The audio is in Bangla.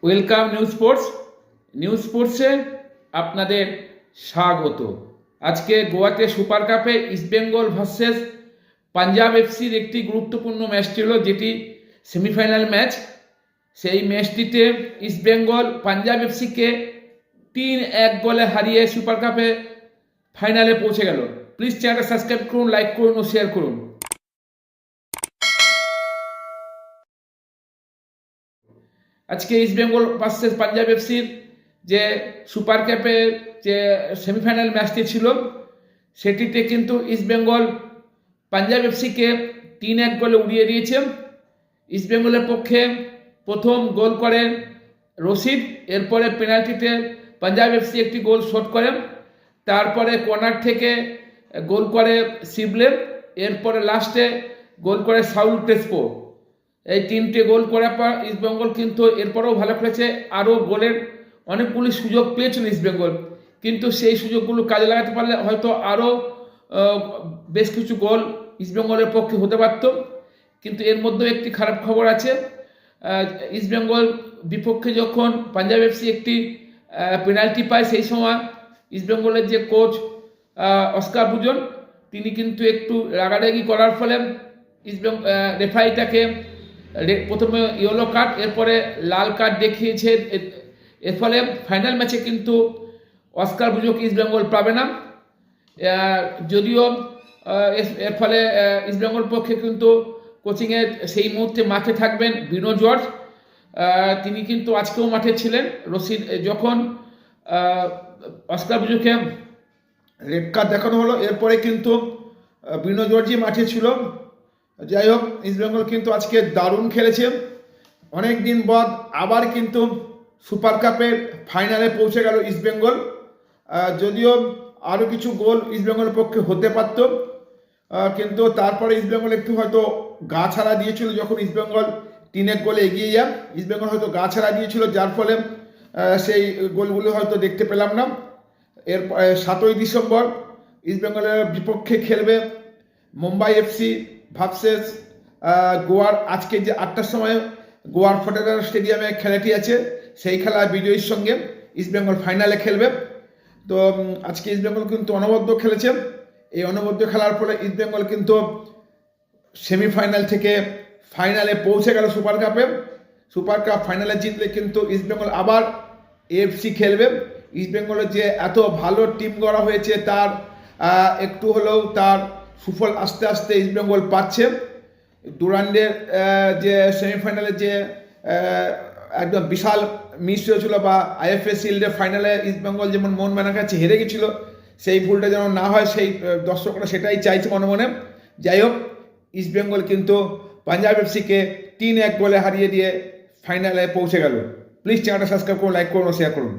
ওয়েলকাম নিউজ স্পোর্টসে আপনাদের স্বাগত। আজকে গোয়াতে সুপার কাপে ইস্টবেঙ্গল ভার্সেস পাঞ্জাব এফসির একটি গুরুত্বপূর্ণ ম্যাচ ছিল, যেটি সেমিফাইনাল ম্যাচ। সেই ম্যাচটিতে ইস্টবেঙ্গল পাঞ্জাব এফসিকে 3-1 গোলে হারিয়ে সুপার কাপে ফাইনালে পৌঁছে গেল। প্লিজ চ্যানেলটা সাবস্ক্রাইব করুন, লাইক করুন ও শেয়ার করুন। আজকে ইস্টবেঙ্গল ভার্সেস পাঞ্জাব এফসির যে সুপার কাপের যে সেমিফাইনাল ম্যাচটি ছিল, সেটিতে কিন্তু ইস্টবেঙ্গল পাঞ্জাব এফসিকে 3-1 গোলে উড়িয়ে দিয়েছে। ইস্টবেঙ্গলের পক্ষে প্রথম গোল করেন রশিদ, এরপরে পেনাল্টিতে পাঞ্জাব এফসি একটি গোল শোধ করেন, তারপরে কর্নার থেকে গোল করে শিবলের, এরপরে লাস্টে গোল করে সাউল ক্রেসপো। এই 3টে গোল করার পর ইস্টবেঙ্গল কিন্তু এরপরেও ভালো খেলেছে, আরও গোলের অনেকগুলি সুযোগ পেয়েছিল ইস্টবেঙ্গল, কিন্তু সেই সুযোগগুলো কাজে লাগাতে পারলে হয়তো আরও বেশ কিছু গোল ইস্টবেঙ্গলের পক্ষে হতে পারত। কিন্তু এর মধ্যে একটি খারাপ খবর আছে। ইস্টবেঙ্গল বিপক্ষে যখন পাঞ্জাব এফসি একটি পেনাল্টি পায়, সেই সময় ইস্টবেঙ্গলের যে কোচ অস্কার বুজন, তিনি কিন্তু একটু রাগারাগি করার ফলে রেফারিটাকে প্রথমে ইয়েলো কার্ড, এরপরে লাল কার্ড দেখিয়েছে। এর ফলে ফাইনাল ম্যাচে কিন্তু অস্কার বুজক ইস্টবেঙ্গল পাবে না। যদিও এর ফলে ইস্টবেঙ্গল পক্ষে কিন্তু কোচিংয়ে সেই মুহূর্তে মাঠে থাকবেন বিনো জর্জ, তিনি কিন্তু আজকেও মাঠে ছিলেন। রশিদ যখন অস্কার বুজকে রেড কার্ড দেখানো হলো, এরপরে কিন্তু বিনো জর্জই মাঠে ছিল। যাই হোক, ইস্টবেঙ্গল কিন্তু আজকে দারুণ খেলেছে। অনেক দিন বাদ আবার কিন্তু সুপার কাপের ফাইনালে পৌঁছে গেল ইস্টবেঙ্গল। যদিও আরও কিছু গোল ইস্টবেঙ্গলের পক্ষে হতে পারত, কিন্তু তারপরে ইস্টবেঙ্গল একটু হয়তো গা ছাড়া দিয়েছিল। যখন ইস্টবেঙ্গল 3-1 গোলে এগিয়ে যায়, ইস্টবেঙ্গল হয়তো গা ছাড়া দিয়েছিল, যার ফলে সেই গোলগুলো হয়তো দেখতে পেলাম না। এর 7ই ডিসেম্বর ইস্টবেঙ্গলের বিপক্ষে খেলবে মুম্বাই এফসি ভার্সেস গোয়ার। আজকে যে 8টার সময় গোয়ার ফটেরার স্টেডিয়ামে খেলাটি আছে, সেই খেলা বিজয়ীর সঙ্গে ইস্টবেঙ্গল ফাইনালে খেলবে। তো আজকে ইস্টবেঙ্গল কিন্তু অনবদ্য খেলেছে। এই অনবদ্য খেলার ফলে ইস্টবেঙ্গল কিন্তু সেমিফাইনাল থেকে ফাইনালে পৌঁছে গেল সুপার কাপে। সুপার কাপ ফাইনালে জিতলে কিন্তু ইস্টবেঙ্গল আবার এএফসি খেলবে। ইস্টবেঙ্গলের যে এত ভালো টিম গড়া হয়েছে, তার একটু হলেও তার সুফল আস্তে আস্তে ইস্টবেঙ্গল পাচ্ছে। ডুরান্ডের যে সেমিফাইনালে যে একদম বিশাল মিস হয়েছিল, বা আইএফএ শিল্ডের ফাইনালে ইস্টবেঙ্গল যেমন মোহনবাগানের কাছে হেরে গেছিল, সেই ভুলটা যেন না হয়, সেই দর্শকরা সেটাই চাইছে মনে মনে। যাই হোক, ইস্টবেঙ্গল কিন্তু পাঞ্জাব এফসিকে 3-1 গোলে হারিয়ে দিয়ে ফাইনালে পৌঁছে গেল। প্লিজ চ্যানেলটা সাবস্ক্রাইব করুন, লাইক করুন ও শেয়ার করুন।